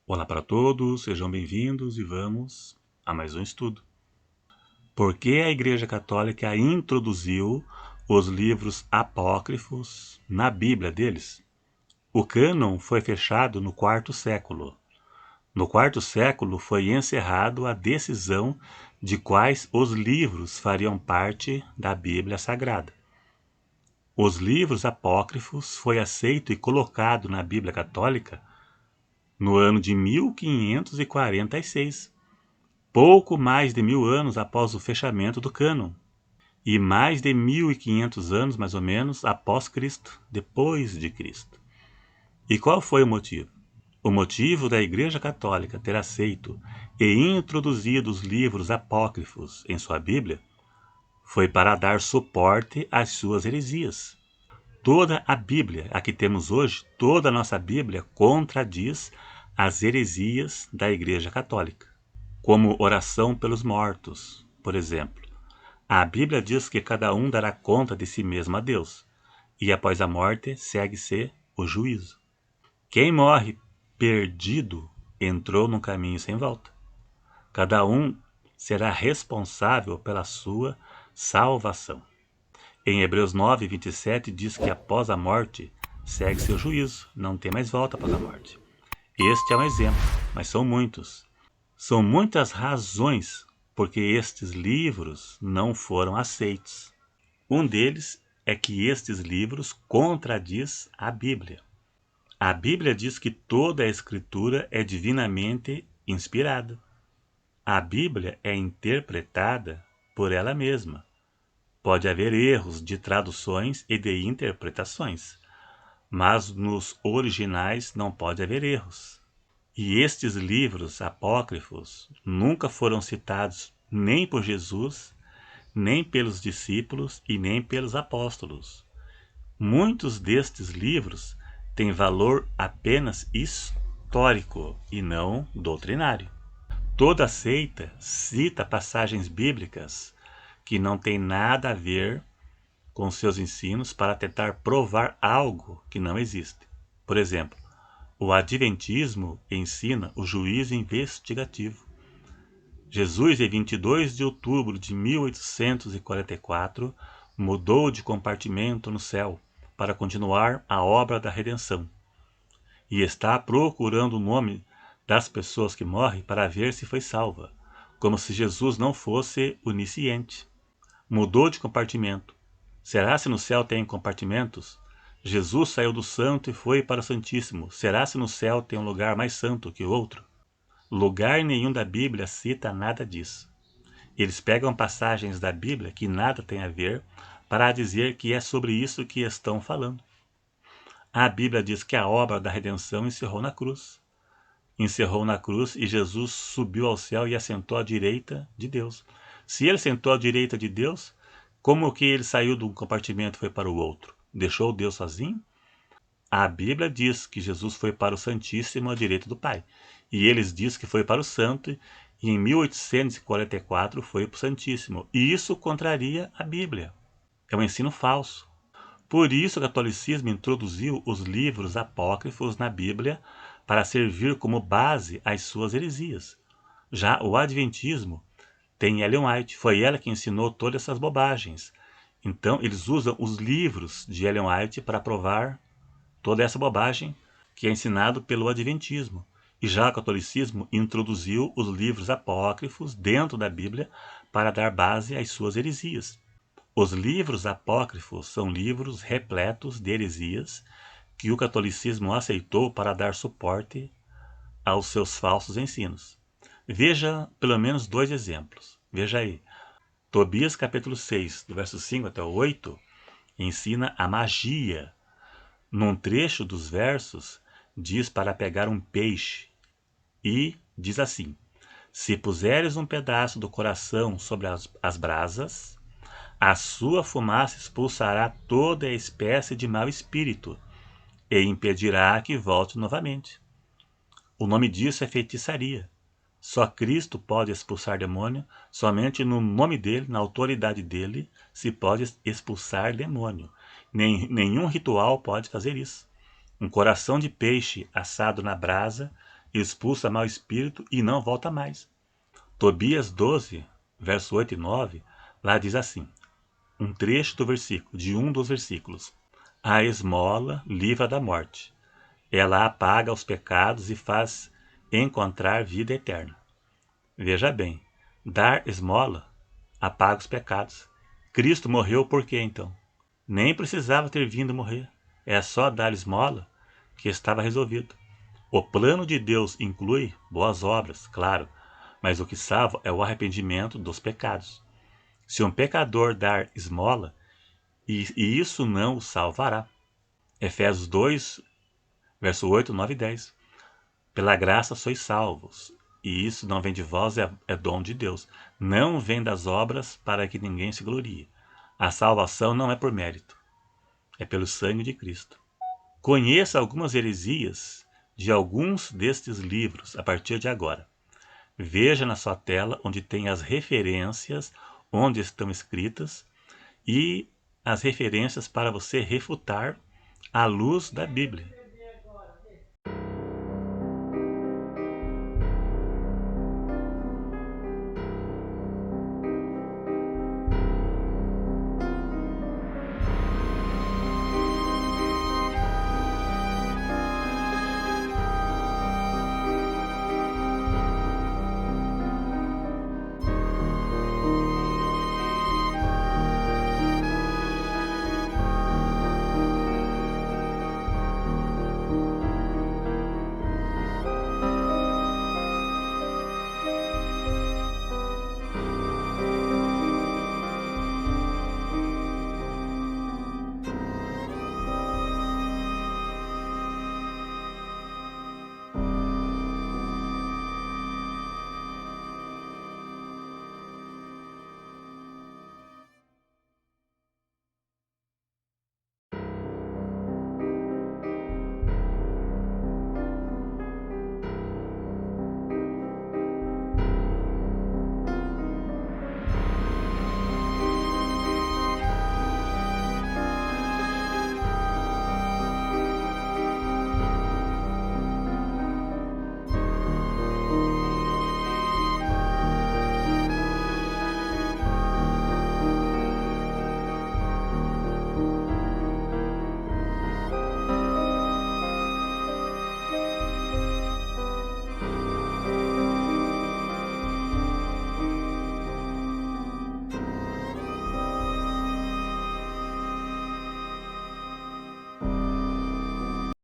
Olá para todos, sejam bem-vindos e vamos a mais um estudo. Por que a Igreja Católica introduziu os livros apócrifos na Bíblia deles? O cânon foi fechado no quarto século. No quarto século foi encerrado a decisão de quais os livros fariam parte da Bíblia Sagrada. Os livros apócrifos foi aceito e colocado na Bíblia Católica no ano de 1546, pouco mais de 1000 anos após o fechamento do cânon, e mais de 1500 anos, mais ou menos, após Cristo, depois de Cristo. E qual foi o motivo? O motivo da Igreja Católica ter aceito e introduzido os livros apócrifos em sua Bíblia foi para dar suporte às suas heresias. Toda a Bíblia, a que temos hoje, toda a nossa Bíblia contradiz as heresias da Igreja Católica, como oração pelos mortos, por exemplo. A Bíblia diz que cada um dará conta de si mesmo a Deus, e após a morte segue-se o juízo. Quem morre perdido entrou num caminho sem volta. Cada um será responsável pela sua salvação. Em Hebreus 9, 27 diz que após a morte segue-se o juízo, não tem mais volta após a morte. Este é um exemplo, mas são muitos. São muitas razões porque estes livros não foram aceitos. Um deles é que estes livros contradiz a Bíblia. A Bíblia diz que toda a Escritura é divinamente inspirada. A Bíblia é interpretada por ela mesma. Pode haver erros de traduções e de interpretações, mas nos originais não pode haver erros. E estes livros apócrifos nunca foram citados nem por Jesus, nem pelos discípulos e nem pelos apóstolos. Muitos destes livros têm valor apenas histórico e não doutrinário. Toda seita cita passagens bíblicas que não têm nada a ver com seus ensinos para tentar provar algo que não existe. Por exemplo, o Adventismo ensina o juízo investigativo. Jesus, em 22 de outubro de 1844, mudou de compartimento no céu para continuar a obra da redenção. E está procurando o nome das pessoas que morrem para ver se foi salva, como se Jesus não fosse onisciente. Mudou de compartimento. Será se no céu tem compartimentos? Jesus saiu do santo e foi para o santíssimo. Será se no céu tem um lugar mais santo que o outro? Lugar nenhum da Bíblia cita nada disso. Eles pegam passagens da Bíblia que nada tem a ver para dizer que é sobre isso que estão falando. A Bíblia diz que a obra da redenção encerrou na cruz. Encerrou na cruz e Jesus subiu ao céu e assentou à direita de Deus. Se ele sentou à direita de Deus, como que ele saiu de um compartimento e foi para o outro? Deixou Deus sozinho? A Bíblia diz que Jesus foi para o Santíssimo à direita do Pai. E eles dizem que foi para o Santo e em 1844 foi para o Santíssimo. E isso contraria a Bíblia. É um ensino falso. Por isso o catolicismo introduziu os livros apócrifos na Bíblia para servir como base às suas heresias. Já o Adventismo tem Ellen White, foi ela que ensinou todas essas bobagens. Então eles usam os livros de Ellen White para provar toda essa bobagem que é ensinado pelo Adventismo. E já o catolicismo introduziu os livros apócrifos dentro da Bíblia para dar base às suas heresias. Os livros apócrifos são livros repletos de heresias que o catolicismo aceitou para dar suporte aos seus falsos ensinos. Veja pelo menos 2 exemplos. Veja aí. Tobias capítulo 6, do verso 5 até o 8, ensina a magia. Num trecho dos versos, diz para pegar um peixe e diz assim: se puseres um pedaço do coração sobre as brasas, a sua fumaça expulsará toda a espécie de mau espírito e impedirá que volte novamente. O nome disso é feitiçaria. Só Cristo pode expulsar demônio, somente no nome dele, na autoridade dele, se pode expulsar demônio. Nenhum ritual pode fazer isso. Um coração de peixe assado na brasa expulsa mau espírito e não volta mais. Tobias 12, verso 8 e 9, lá diz assim, um trecho do versículo, de um dos versículos. A esmola livra da morte. Ela apaga os pecados e faz encontrar vida eterna. Veja bem, dar esmola apaga os pecados. Cristo morreu por quê, então? Nem precisava ter vindo morrer. É só dar esmola que estava resolvido. O plano de Deus inclui boas obras, claro, mas o que salva é o arrependimento dos pecados. Se um pecador dar esmola, e isso não o salvará. Efésios 2, verso 8, 9 e 10. Pela graça sois salvos, e isso não vem de vós, é dom de Deus. Não vem das obras para que ninguém se glorie. A salvação não é por mérito, é pelo sangue de Cristo. Conheça algumas heresias de alguns destes livros a partir de agora. Veja na sua tela onde tem as referências, onde estão escritas, e as referências para você refutar à luz da Bíblia.